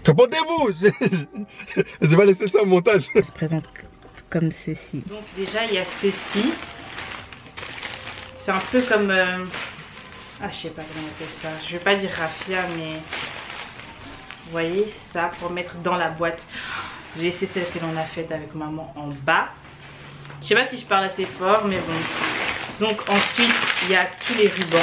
Répondez-vous. Je vais laisser ça au montage. Ça se présente comme ceci. Donc déjà il y a ceci. C'est un peu comme... Ah, je sais pas comment on appelle ça. Je vais pas dire raffia, mais... Vous voyez, ça pour mettre dans la boîte. J'ai essayé celle que l'on a faite avec maman en bas. Je sais pas si je parle assez fort, mais bon. Donc ensuite, il y a tous les rubans.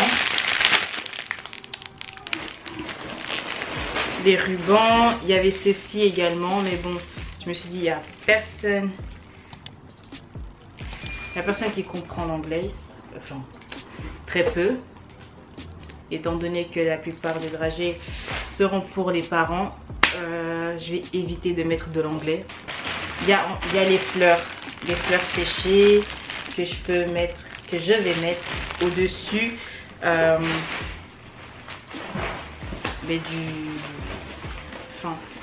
Les rubans, il y avait ceci également, mais bon, je me suis dit, il n'y a personne. Il n'y a personne qui comprend l'anglais. Enfin, très peu. Étant donné que la plupart des dragées seront pour les parents, je vais éviter de mettre de l'anglais. Il y a les fleurs séchées que je peux mettre, que je vais mettre au-dessus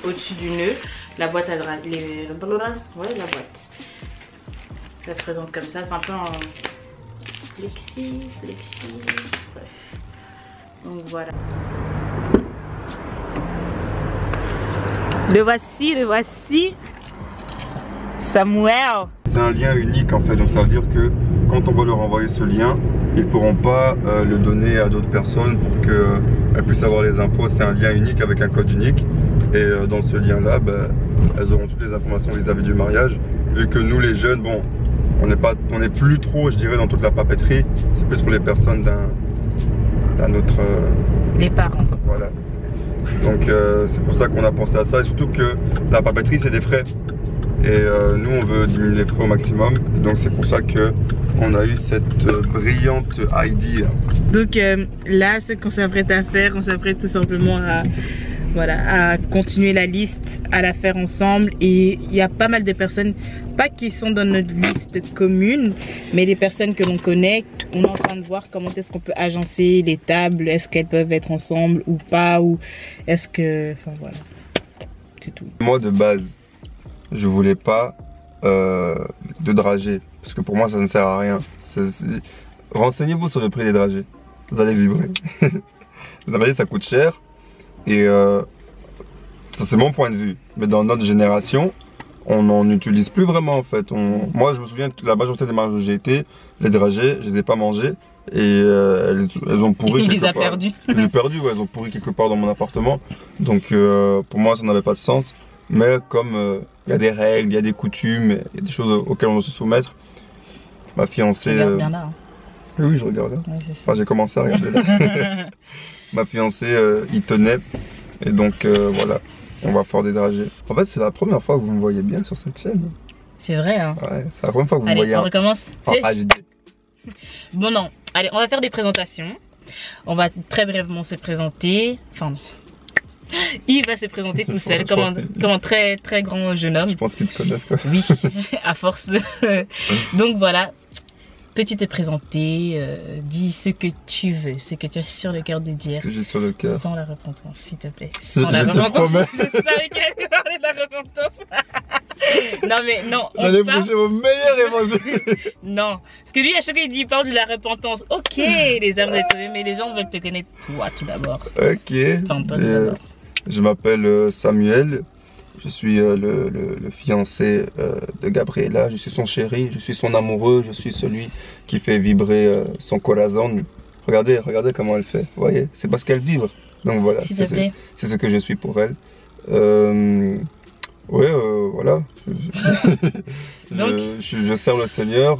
au-dessus du nœud. La boîte à drap, ouais, la boîte. Ça se présente comme ça, c'est un peu en flexi, bref. Donc voilà. Le voici. Samuel. C'est un lien unique en fait, donc ça veut dire que quand on va leur envoyer ce lien, ils ne pourront pas le donner à d'autres personnes pour qu'elles puissent avoir les infos. C'est un lien unique avec un code unique. Et dans ce lien-là, elles auront toutes les informations vis-à-vis du mariage. Vu que nous les jeunes, bon, on n'est plus trop, je dirais, dans toute la papeterie. C'est plus pour les personnes d'un autre... Les parents. Voilà. Donc c'est pour ça qu'on a pensé à ça. Et surtout que la papeterie, c'est des frais. Et nous, on veut diminuer les frais au maximum. Donc c'est pour ça que on a eu cette brillante idée. Donc là, ce qu'on s'apprête à faire, on s'apprête tout simplement à continuer la liste, à la faire ensemble. Et il y a pas mal de personnes, pas qui sont dans notre liste commune, mais des personnes que l'on connaît. On est en train de voir comment est-ce qu'on peut agencer les tables, est-ce qu'elles peuvent être ensemble ou pas, ou est-ce que... Enfin voilà, c'est tout. Moi de base, je voulais pas de dragées, parce que pour moi ça ne sert à rien. Renseignez-vous sur le prix des dragées, vous allez vibrer. Les dragées ça coûte cher, et ça c'est mon point de vue, mais dans notre génération, on n'en utilise plus vraiment en fait. Moi je me souviens que la majorité des mariages où j'ai été, les dragées, je les ai pas mangées, et elles ont pourri quelque part. Perdu. Je les ai perdu, ouais, elles ont pourri quelque part dans mon appartement, donc pour moi ça n'avait pas de sens. Mais comme il y a des règles, il y a des coutumes, il y a des choses auxquelles on doit se soumettre, ma fiancée... Tu regardes bien là. Hein. Oui, je regarde là. Ouais, enfin, j'ai commencé à regarder là. Ma fiancée y tenait, et donc voilà, on va faire des dragées. En fait, c'est la première fois que vous me voyez bien sur cette chaîne. C'est vrai, hein. Ouais, c'est la première fois que vous me allez, voyez. On recommence. HD. Bon, non. Allez, on va faire des présentations. On va très brièvement se présenter. Enfin, il va se présenter tout seul comme un très très grand jeune homme. Je pense qu'ils te connaissent quoi. Oui, à force. Donc voilà, peux-tu te présenter, dis ce que tu veux, ce que tu as sur le cœur de dire. Ce que j'ai sur le cœur. Sans la repentance, s'il te plaît. Sans la repentance. Je savais qu'elle allait parler de la repentance. Non mais non. J'allais bouger au meilleur évangile. Non, parce que lui à chaque fois il dit il parle de la repentance. Ok, les âmes d'être sauvées, mais les gens veulent te connaître toi tout d'abord. Ok. Enfin, toi tout d'abord. Je m'appelle Samuel, je suis le fiancé de Gabriela, je suis son chéri, je suis son amoureux, je suis celui qui fait vibrer son corazon. Regardez comment elle fait, vous voyez, c'est parce qu'elle vibre. Donc voilà, c'est ce que je suis pour elle. Voilà, je sers le Seigneur,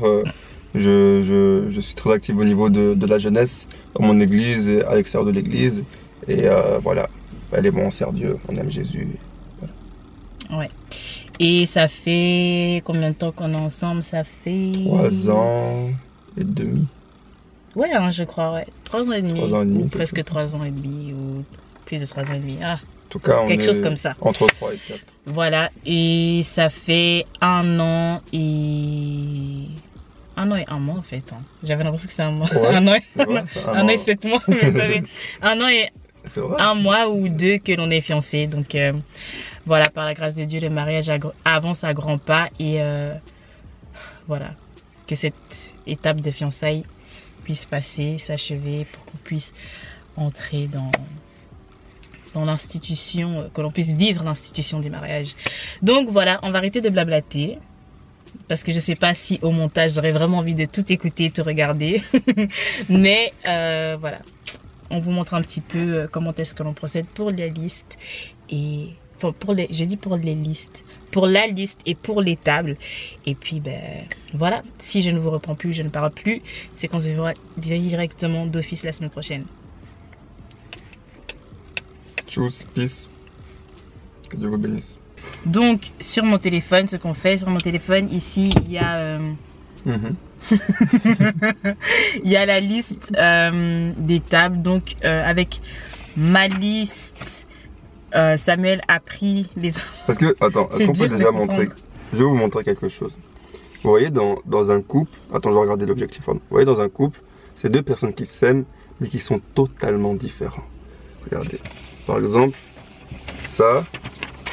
je suis très actif au niveau de la jeunesse, dans mon église et à l'extérieur de l'église, et voilà. Elle est bon, on sert Dieu, on aime Jésus. Voilà. Ouais. Et ça fait combien de temps qu'on est ensemble? Ça fait... 3 ans et demi. Ouais, hein, je crois, ouais. 3 ans et demi. 3 ans et demi. Ou presque 3 ans et demi, ou plus de 3 ans et demi. Ah, en tout cas, quelque chose comme ça. Entre 3 et 4. Voilà, et ça fait 1 an et... 1 an et 1 mois en fait. Hein. J'avais l'impression que c'était 1 mois. Ouais, 1 an et 7 mois. Mais ça fait 1 an et... 1 mois ou 2 que l'on est fiancés. Donc voilà, par la grâce de Dieu, le mariage avance à grands pas. Et voilà, que cette étape de fiançailles puisse passer, s'achever, pour qu'on puisse entrer dans l'institution, que l'on puisse vivre l'institution du mariage. Donc voilà, on va arrêter de blablater. Parce que je sais pas si au montage j'aurais vraiment envie de tout écouter, tout regarder. Mais voilà, on vous montre un petit peu comment est-ce que l'on procède pour la liste. Et je dis pour les listes, pour la liste et pour les tables. Et puis ben voilà, si je ne vous reprends plus, je ne parle plus, c'est qu'on se verra directement d'office la semaine prochaine. Tchuss, peace. Que Dieu vous bénisse. Donc sur mon téléphone, ce qu'on fait sur mon téléphone, ici il y a il y a la liste des tables. Donc avec ma liste, Samuel a pris les... Parce que, attends, est-ce qu'on peut déjà montrer... Je vais vous montrer quelque chose. Vous voyez dans un couple... Attends, je vais regarder l'objectif. Vous voyez dans un couple, c'est deux personnes qui s'aiment, mais qui sont totalement différents. Regardez. Par exemple, ça...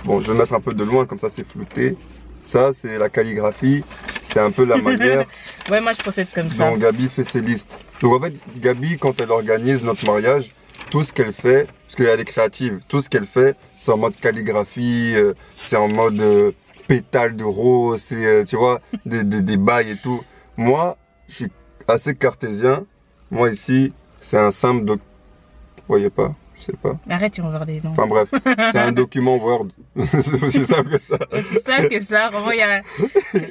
Bon, je vais mettre un peu de loin, comme ça c'est flouté. Ça, c'est la calligraphie. C'est un peu la manière... Ouais, moi je procède comme ça. Donc Gabi fait ses listes. Donc en fait, Gabi, quand elle organise notre mariage, tout ce qu'elle fait, parce qu'elle est créative, tout ce qu'elle fait, c'est en mode calligraphie, c'est en mode pétale de rose, c'est, tu vois, des bails et tout. Moi, je suis assez cartésien. Moi ici, c'est un simple document. Vous voyez pas? Je sais pas. Arrête, ils vont voir des noms. Enfin bref, c'est un document Word. C'est aussi simple que ça. Aussi simple que ça. Vraiment, il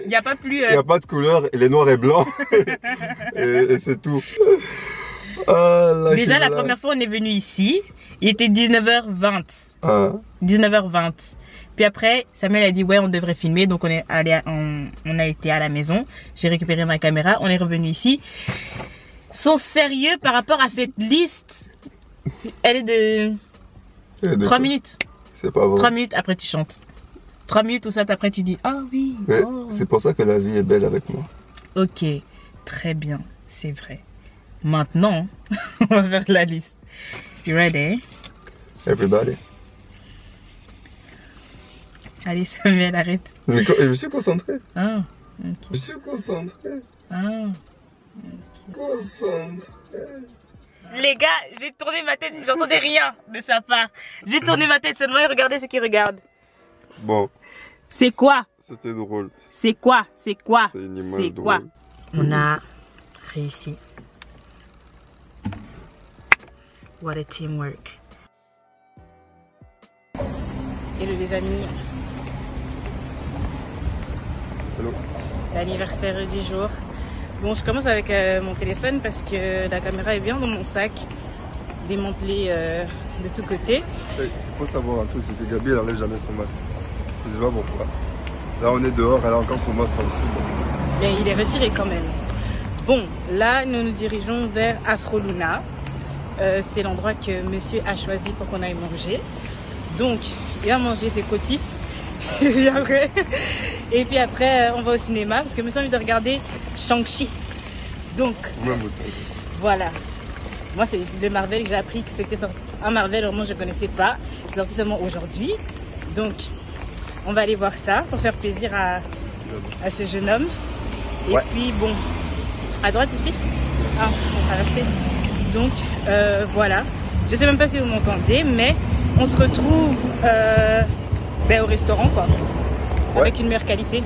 n'y a pas plus... Il n'y a pas de couleur, il est noir et blanc. et c'est tout. Déjà, la première fois, on est venu ici. Il était 19h20. 19h20. Puis après, Samuel a dit, ouais, on devrait filmer. Donc, on a été à la maison. J'ai récupéré ma caméra. On est revenu ici. Son sérieux par rapport à cette liste... Elle est de 3 minutes. C'est pas vrai. 3 minutes, après tu chantes. 3 minutes ou soit après tu dis, ah oui. Oh. C'est pour ça que la vie est belle avec moi. Ok, très bien, c'est vrai. Maintenant, on va faire la liste. You ready? Everybody. Allez Samuel, arrête. Mais je suis concentré. Ah, ok. Je suis concentré. Ah, okay. Concentré. Les gars, j'ai tourné ma tête, j'entendais rien de sa part. J'ai tourné ma tête seulement et regardez ce qu'il regarde. Bon. C'est quoi? C'était drôle. C'est quoi? C'est quoi? C'est quoi? On a réussi. What a teamwork. Hello les amis. Hello. L'anniversaire du jour. Bon, je commence avec mon téléphone parce que la caméra est bien dans mon sac, démantelée de tous côtés. Il faut savoir un truc, c'est que Gabi, elle n'enlève jamais son masque. Je sais pas pourquoi. Là, on est dehors, elle a encore son masque en dessous. Mais il est retiré quand même. Bon, là, nous nous dirigeons vers Afro Luna. C'est l'endroit que monsieur a choisi pour qu'on aille manger. Donc, il va manger ses cotis. Et puis après, on va au cinéma parce que monsieur a envie de regarder Shang-Chi. Donc, même aussi. Voilà. Moi, c'est le Marvel. J'ai appris que c'était un Marvel. Vraiment, je ne connaissais pas. C'est sorti seulement aujourd'hui. Donc, on va aller voir ça pour faire plaisir à ce jeune homme. Et puis, bon, à droite ici. Ah, on va traverser. Donc, voilà. Je ne sais même pas si vous m'entendez, mais on se retrouve au restaurant, quoi. Avec une meilleure qualité.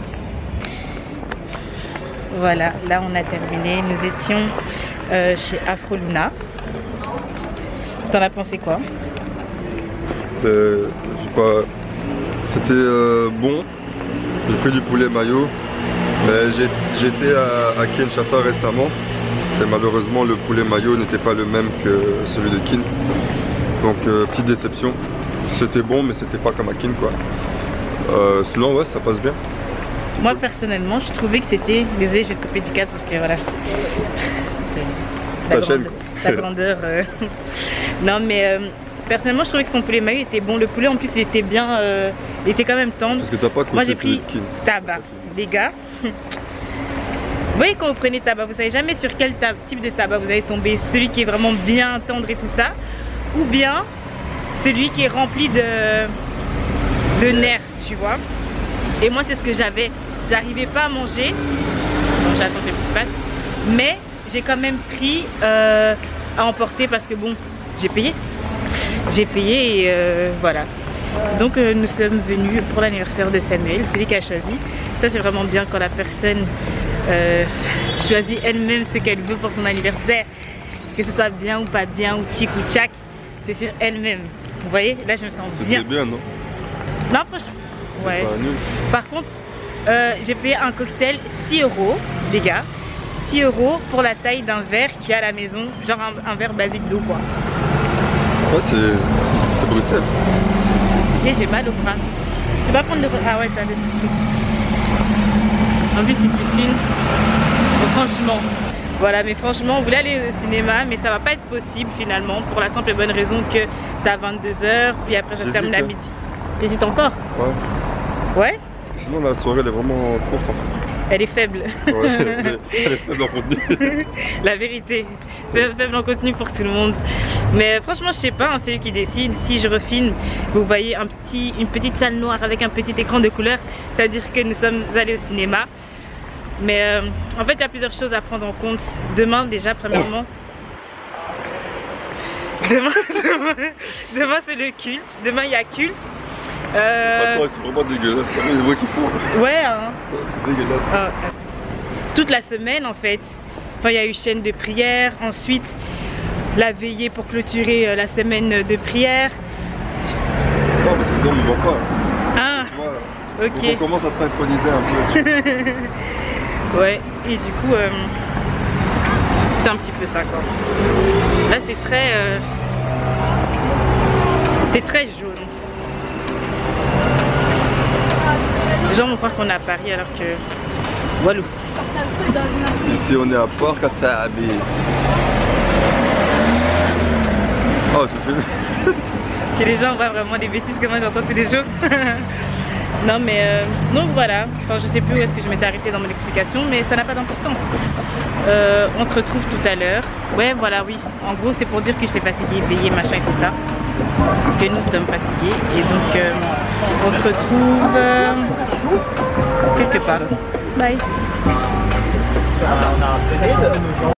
Voilà, là on a terminé. Nous étions chez Afro Luna. T'en as pensé quoi? Je sais pas. C'était bon. J'ai pris du poulet mayo. Mais j'étais à Kinshasa récemment. Et malheureusement, le poulet mayo n'était pas le même que celui de Kin. Donc, petite déception. C'était bon, mais c'était pas comme à Kin, quoi. Sinon, ouais, ça passe bien. Moi, personnellement, je trouvais que c'était... Désolée, je vais te couper du cadre parce que voilà. La grandeur. Non, mais personnellement, je trouvais que son poulet mayo était bon. Le poulet, en plus, il était bien... il était quand même tendre. Parce que t'as pas coupé. Moi, j'ai pris tabac. Les gars... Vous voyez, quand vous prenez tabac, vous savez jamais sur quel type de tabac vous allez tomber. Celui qui est vraiment bien tendre et tout ça. Ou bien celui qui est rempli de nerfs, tu vois. Et moi, c'est ce que j'avais. J'arrivais pas à manger. Bon, j'attends que tout se passe. Mais j'ai quand même pris à emporter parce que bon, j'ai payé. j'ai payé et voilà. Donc nous sommes venus pour l'anniversaire de Samuel, celui qui a choisi. Ça c'est vraiment bien quand la personne choisit elle-même ce qu'elle veut pour son anniversaire. Que ce soit bien ou pas bien, ou chic ou tchac, c'est sur elle-même. Vous voyez, là je me sens bien. C'était bien, non? Non, franchement, ouais. Par contre, j'ai payé un cocktail 6 €, les gars. 6 € pour la taille d'un verre qui est à la maison, genre un verre basique d'eau quoi. Ouais, c'est Bruxelles. Et j'ai mal au bras. Tu vas prendre le... Ah ouais, t'as le truc. En plus si tu filmes, franchement, voilà, mais franchement on voulait aller au cinéma mais ça va pas être possible finalement pour la simple et bonne raison que c'est à 22 h, puis après ça se termine à midi. T'hésites encore? Ouais. Ouais? Parce que sinon la soirée elle est vraiment courte en fait. Elle est faible. Ouais, elle est faible en contenu. La vérité, faible en contenu pour tout le monde. Mais franchement, je sais pas, hein, c'est lui qui décide. Si je refilme, vous voyez une petite salle noire avec un petit écran de couleur, ça veut dire que nous sommes allés au cinéma. Mais en fait, il y a plusieurs choses à prendre en compte. Demain, déjà, premièrement. Demain c'est le culte. Demain, il y a culte. C'est vraiment dégueulasse, c'est les voix qui font. Ouais, hein. C'est dégueulasse. Toute la semaine en fait. Enfin, il y a eu chaîne de prière, ensuite la veillée pour clôturer la semaine de prière. Non, parce que ça on ne voit pas. Ah, tu vois, ok. donc on commence à synchroniser un peu. Ouais, et du coup, c'est un petit peu ça quoi. Là, c'est très jaune. Les gens vont croire qu'on est à Paris alors que... Walou. Ici on est à Port Kassabi. Oh, je fais... Que les gens voient vraiment des bêtises que moi j'entends tous les jours. Non mais donc voilà, enfin, je sais plus où est-ce que je m'étais arrêtée dans mon explication, mais ça n'a pas d'importance. On se retrouve tout à l'heure. Ouais voilà, oui, en gros c'est pour dire que j'étais fatiguée, payée, machin et tout ça, que nous sommes fatigués et donc on se retrouve quelque part. Bye.